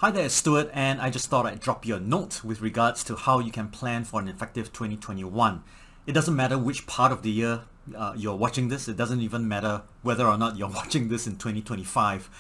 Hi there, it's Stuart, and I just thought I'd drop you a note with regards to how you can plan for an effective 2021. It doesn't matter which part of the year you're watching this, it doesn't even matter whether or not you're watching this in 2025.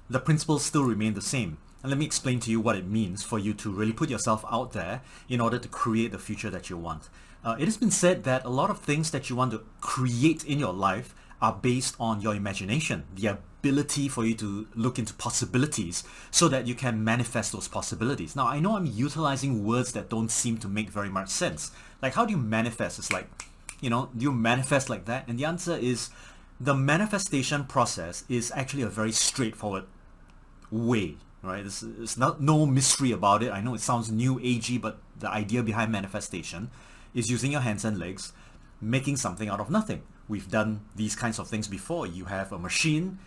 The principles still remain the same. And let me explain to you what it means for you to really put yourself out there in order to create the future that you want. It has been said that a lot of things that you want to create in your life are based on your imagination, the ability for you to look into possibilities so that you can manifest those possibilities. Now, I know I'm utilizing words that don't seem to make very much sense. Like, how do you manifest? It's like, do you manifest like that? And the answer is the manifestation process is actually a very straightforward way, right? There's no mystery about it. I know it sounds new agey, but the idea behind manifestation is using your hands and legs, making something out of nothing. We've done these kinds of things before. You have a machine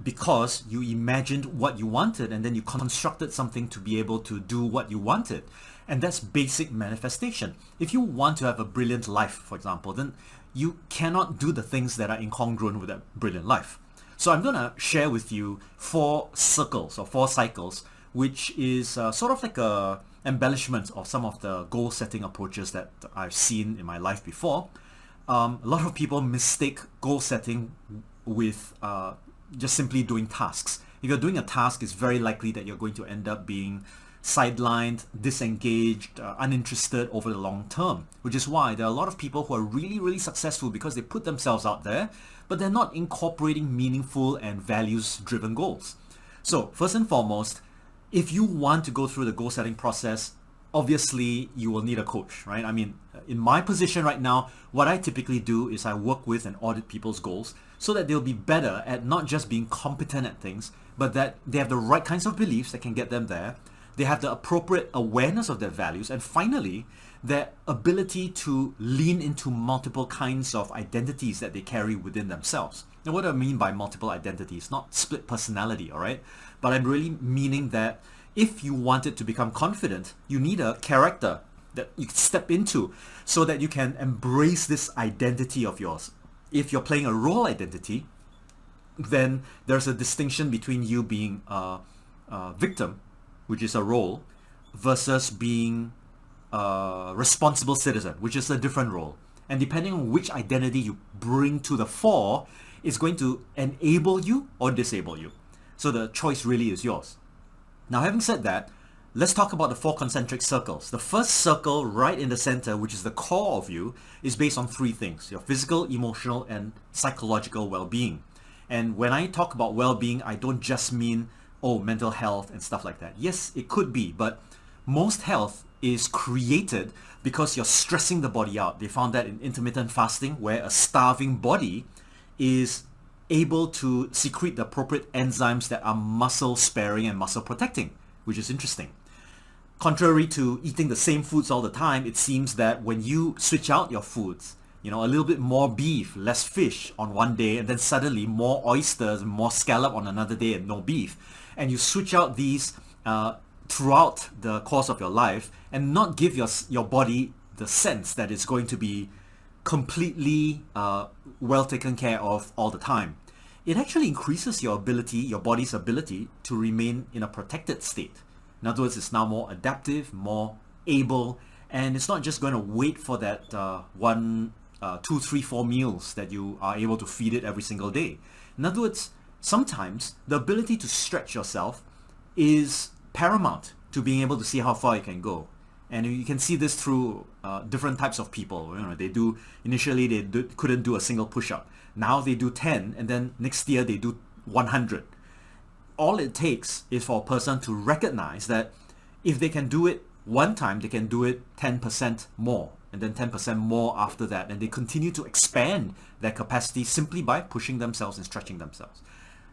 because you imagined what you wanted and then you constructed something to be able to do what you wanted. And that's basic manifestation. If you want to have a brilliant life, for example, then you cannot do the things that are incongruent with that brilliant life. So I'm going to share with you 4 circles or 4 cycles, which is sort of like a embellishment of some of the goal setting approaches that I've seen in my life before. A lot of people mistake goal setting with just simply doing tasks. If you're doing a task, it's very likely that you're going to end up being sidelined, disengaged, uninterested over the long term, which is why there are a lot of people who are really, really successful because they put themselves out there, but they're not incorporating meaningful and values-driven goals. So first and foremost, if you want to go through the goal setting process, obviously you will need a coach, right? I mean, in my position right now, what I typically do is I work with and audit people's goals so that they'll be better at not just being competent at things, but that they have the right kinds of beliefs that can get them there. They have the appropriate awareness of their values, and finally, their ability to lean into multiple kinds of identities that they carry within themselves. Now, what do I mean by multiple identities? Not split personality, all right? But I'm really meaning that if you wanted to become confident, you need a character that you can step into so that you can embrace this identity of yours. If you're playing a role identity, then there's a distinction between you being a victim, which is a role, versus being a responsible citizen, which is a different role. And depending on which identity you bring to the fore, it's going to enable you or disable you. So the choice really is yours. Now, having said that, let's talk about the 4 concentric circles. The first circle right in the center, which is the core of you, is based on 3 things: your physical, emotional, and psychological well-being. And when I talk about well-being, I don't just mean, mental health and stuff like that. Yes, it could be, but most health is created because you're stressing the body out. They found that in intermittent fasting, where a starving body is able to secrete the appropriate enzymes that are muscle sparing and muscle protecting, which is interesting. Contrary to eating the same foods all the time, it seems that when you switch out your foods, a little bit more beef, less fish on one day, and then suddenly more oysters, more scallop on another day and no beef, and you switch out these throughout the course of your life and not give your body the sense that it's going to be completely well taken care of all the time, it actually increases your body's ability to remain in a protected state. In other words, it's now more adaptive, more able, and it's not just going to wait for that 2, 3, 4 meals that you are able to feed it every single day. In other words, sometimes the ability to stretch yourself is paramount to being able to see how far you can go. And you can see this through different types of people. Initially they couldn't do a single push-up. Now they do 10, and then next year they do 100. All it takes is for a person to recognize that if they can do it one time, they can do it 10% more, and then 10% more after that. And they continue to expand their capacity simply by pushing themselves and stretching themselves.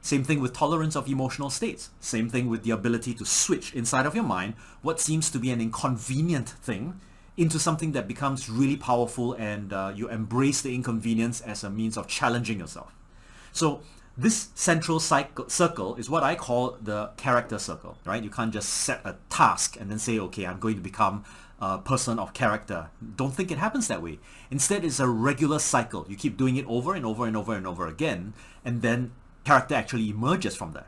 Same thing with tolerance of emotional states. Same thing with the ability to switch inside of your mind what seems to be an inconvenient thing into something that becomes really powerful, and you embrace the inconvenience as a means of challenging yourself. So this central circle is what I call the character circle, right? You can't just set a task and then say, okay, I'm going to become a person of character. Don't think it happens that way. Instead, it's a regular cycle. You keep doing it over and over and over and over again, and then character actually emerges from that.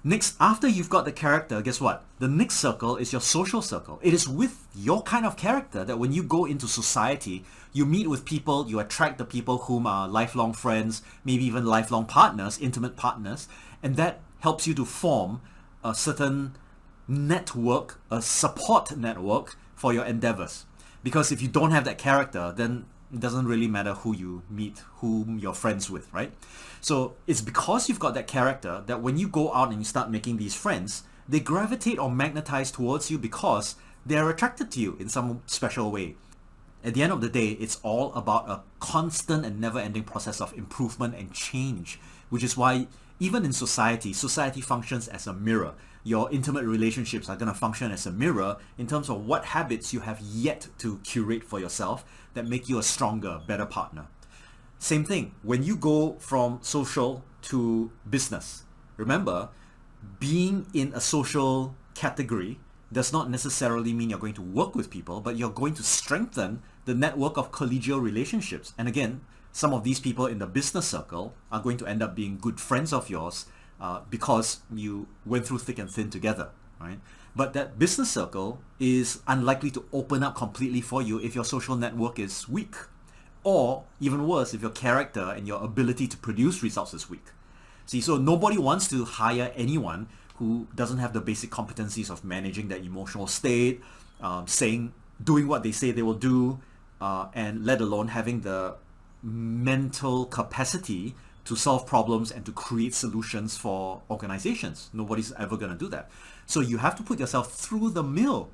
Next, after you've got the character, guess what? The next circle is your social circle. It is with your kind of character that when you go into society, you meet with people, you attract the people whom are lifelong friends, maybe even lifelong partners, intimate partners, and that helps you to form a certain network, a support network for your endeavors. Because if you don't have that character, then it doesn't really matter who you meet, whom you're friends with, right? So it's because you've got that character that when you go out and you start making these friends, they gravitate or magnetize towards you because they're attracted to you in some special way. At the end of the day, it's all about a constant and never-ending process of improvement and change, which is why even in society, society functions as a mirror. Your intimate relationships are going to function as a mirror in terms of what habits you have yet to curate for yourself that make you a stronger, better partner. Same thing, when you go from social to business, remember, being in a social category does not necessarily mean you're going to work with people, but you're going to strengthen the network of collegial relationships. And again, some of these people in the business circle are going to end up being good friends of yours because you went through thick and thin together, right? But that business circle is unlikely to open up completely for you if your social network is weak. Or even worse, if your character and your ability to produce results is weak. See, so nobody wants to hire anyone who doesn't have the basic competencies of managing their emotional state, doing what they say they will do, and let alone having the mental capacity to solve problems and to create solutions for organizations. Nobody's ever going to do that. So you have to put yourself through the mill,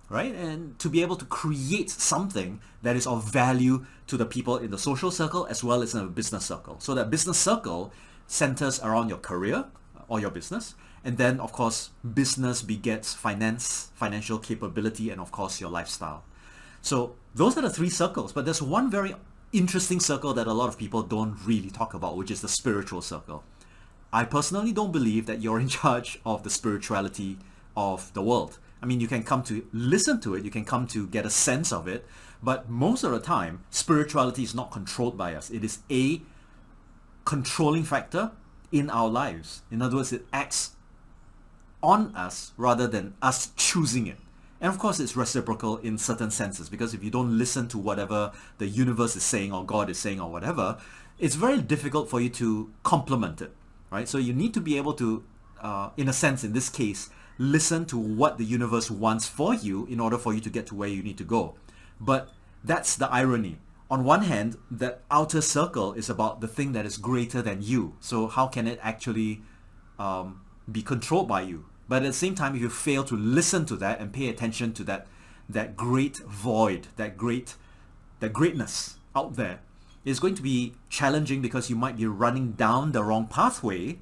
right? And to be able to create something that is of value to the people in the social circle as well as in the business circle. So that business circle centers around your career or your business. And then, of course, business begets finance, financial capability, and of course, your lifestyle. So those are the three circles. But there's one very interesting circle that a lot of people don't really talk about, which is the spiritual circle. I personally don't believe that you're in charge of the spirituality of the world. I mean, you can come to listen to it, you can come to get a sense of it, but most of the time, spirituality is not controlled by us. It is a controlling factor in our lives. In other words, it acts on us rather than us choosing it. And of course, it's reciprocal in certain senses, because if you don't listen to whatever the universe is saying or God is saying or whatever, it's very difficult for you to complement it, right? So you need to be able to, in a sense, in this case, listen to what the universe wants for you in order for you to get to where you need to go. But that's the irony. On one hand, that outer circle is about the thing that is greater than you. So how can it actually be controlled by you? But at the same time, if you fail to listen to that and pay attention to that great void, that greatness out there, it's going to be challenging because you might be running down the wrong pathway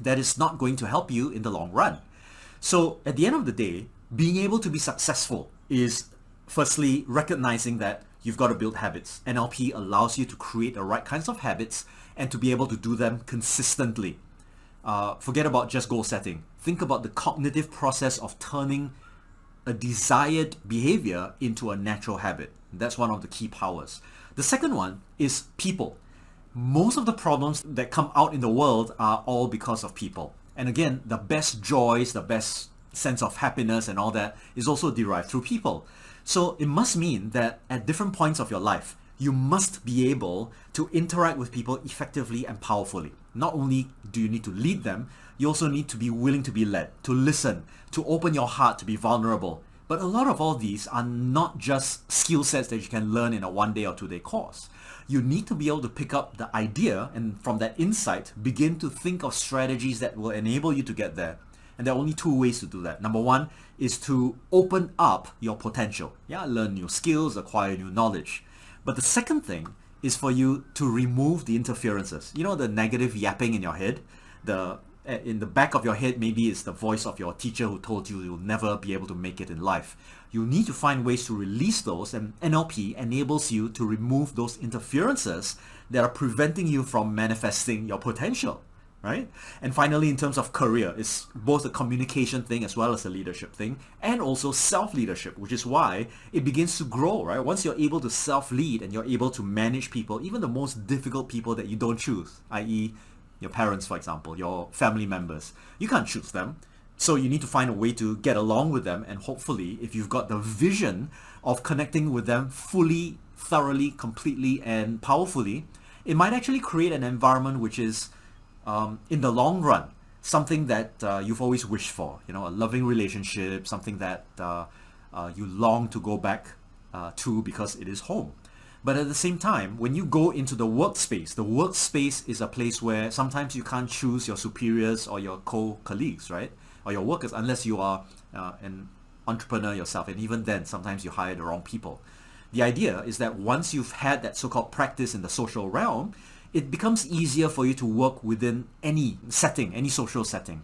that is not going to help you in the long run. So at the end of the day, being able to be successful is firstly recognizing that you've got to build habits. NLP allows you to create the right kinds of habits and to be able to do them consistently. Forget about just goal setting. Think about the cognitive process of turning a desired behavior into a natural habit. That's one of the key powers. The second one is people. Most of the problems that come out in the world are all because of people. And again, the best joys, the best sense of happiness and all that is also derived through people. So it must mean that at different points of your life, you must be able to interact with people effectively and powerfully. Not only do you need to lead them, you also need to be willing to be led, to listen, to open your heart, to be vulnerable. But a lot of all these are not just skill sets that you can learn in a 1-day or 2-day course. You need to be able to pick up the idea and from that insight, begin to think of strategies that will enable you to get there. And there are only 2 ways to do that. Number 1 is to open up your potential. Yeah, learn new skills, acquire new knowledge. But the second thing is for you to remove the interferences. You know, the negative yapping in your head, in the back of your head, maybe it's the voice of your teacher who told you you'll never be able to make it in life. You need to find ways to release those, and NLP enables you to remove those interferences that are preventing you from manifesting your potential, right? And finally, in terms of career, it's both a communication thing as well as a leadership thing, and also self-leadership, which is why it begins to grow, right? Once you're able to self-lead and you're able to manage people, even the most difficult people that you don't choose, i.e., your parents, for example, your family members. You can't choose them. So you need to find a way to get along with them, and hopefully, if you've got the vision of connecting with them fully, thoroughly, completely, and powerfully, it might actually create an environment which is, in the long run, something that you've always wished for. You know, a loving relationship, something that you long to go back to because it is home. But at the same time, when you go into the workspace is a place where sometimes you can't choose your superiors or your co-colleagues, right? Or your workers, unless you are an entrepreneur yourself. And even then, sometimes you hire the wrong people. The idea is that once you've had that so-called practice in the social realm, it becomes easier for you to work within any setting, any social setting.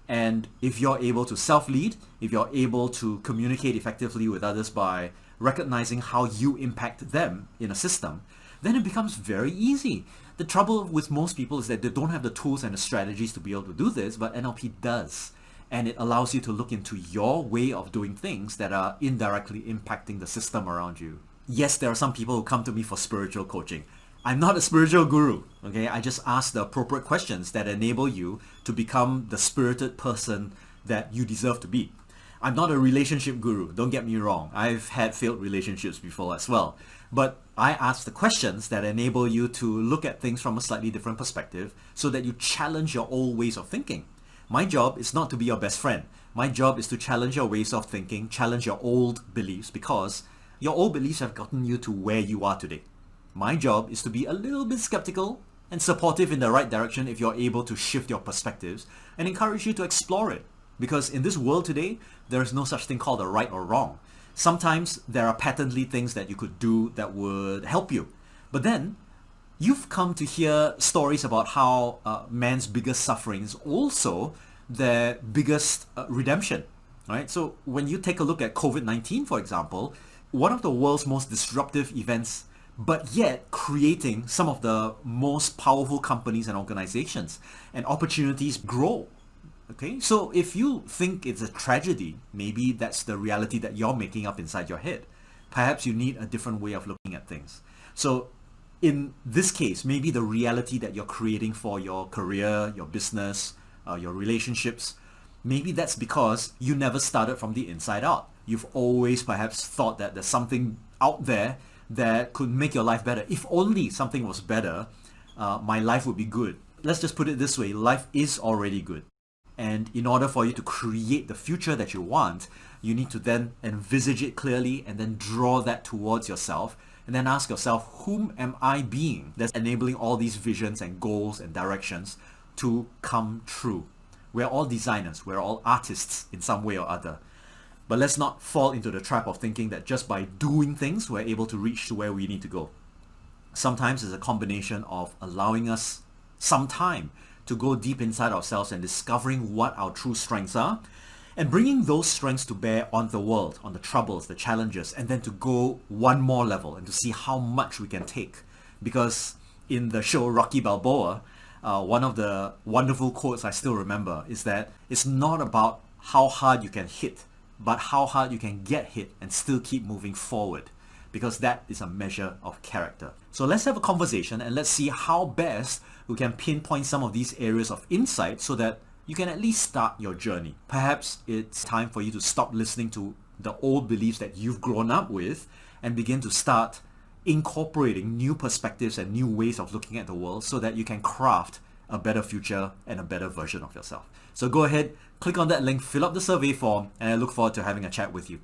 And if you're able to self-lead, if you're able to communicate effectively with others by recognizing how you impact them in a system, then it becomes very easy. The trouble with most people is that they don't have the tools and the strategies to be able to do this, but NLP does. And it allows you to look into your way of doing things that are indirectly impacting the system around you. Yes, there are some people who come to me for spiritual coaching. I'm not a spiritual guru, okay? I just ask the appropriate questions that enable you to become the spirited person that you deserve to be. I'm not a relationship guru, don't get me wrong. I've had failed relationships before as well. But I ask the questions that enable you to look at things from a slightly different perspective so that you challenge your old ways of thinking. My job is not to be your best friend. My job is to challenge your ways of thinking, challenge your old beliefs, because your old beliefs have gotten you to where you are today. My job is to be a little bit skeptical and supportive in the right direction if you're able to shift your perspectives, and encourage you to explore it. Because in this world today, there is no such thing called a right or wrong. Sometimes there are patently things that you could do that would help you. But then, you've come to hear stories about how man's biggest suffering is also their biggest redemption, right? So when you take a look at COVID-19, for example, one of the world's most disruptive events, but yet creating some of the most powerful companies and organizations, and opportunities grow. Okay, so if you think it's a tragedy, maybe that's the reality that you're making up inside your head. Perhaps you need a different way of looking at things. So in this case, maybe the reality that you're creating for your career, your business, your relationships, maybe that's because you never started from the inside out. You've always perhaps thought that there's something out there that could make your life better. If only something was better, my life would be good. Let's just put it this way, life is already good. And in order for you to create the future that you want, you need to then envisage it clearly and then draw that towards yourself, and then ask yourself, whom am I being that's enabling all these visions and goals and directions to come true? We're all designers, we're all artists in some way or other. But let's not fall into the trap of thinking that just by doing things, we're able to reach to where we need to go. Sometimes it's a combination of allowing us some time to go deep inside ourselves and discovering what our true strengths are, and bringing those strengths to bear on the world, on the troubles, the challenges, and then to go one more level and to see how much we can take. Because in the show Rocky Balboa, one of the wonderful quotes I still remember is that it's not about how hard you can hit, but how hard you can get hit and still keep moving forward, because that is a measure of character. So let's have a conversation and let's see how best we can pinpoint some of these areas of insight so that you can at least start your journey. Perhaps it's time for you to stop listening to the old beliefs that you've grown up with and begin to start incorporating new perspectives and new ways of looking at the world so that you can craft a better future and a better version of yourself. So go ahead, click on that link, fill up the survey form, and I look forward to having a chat with you.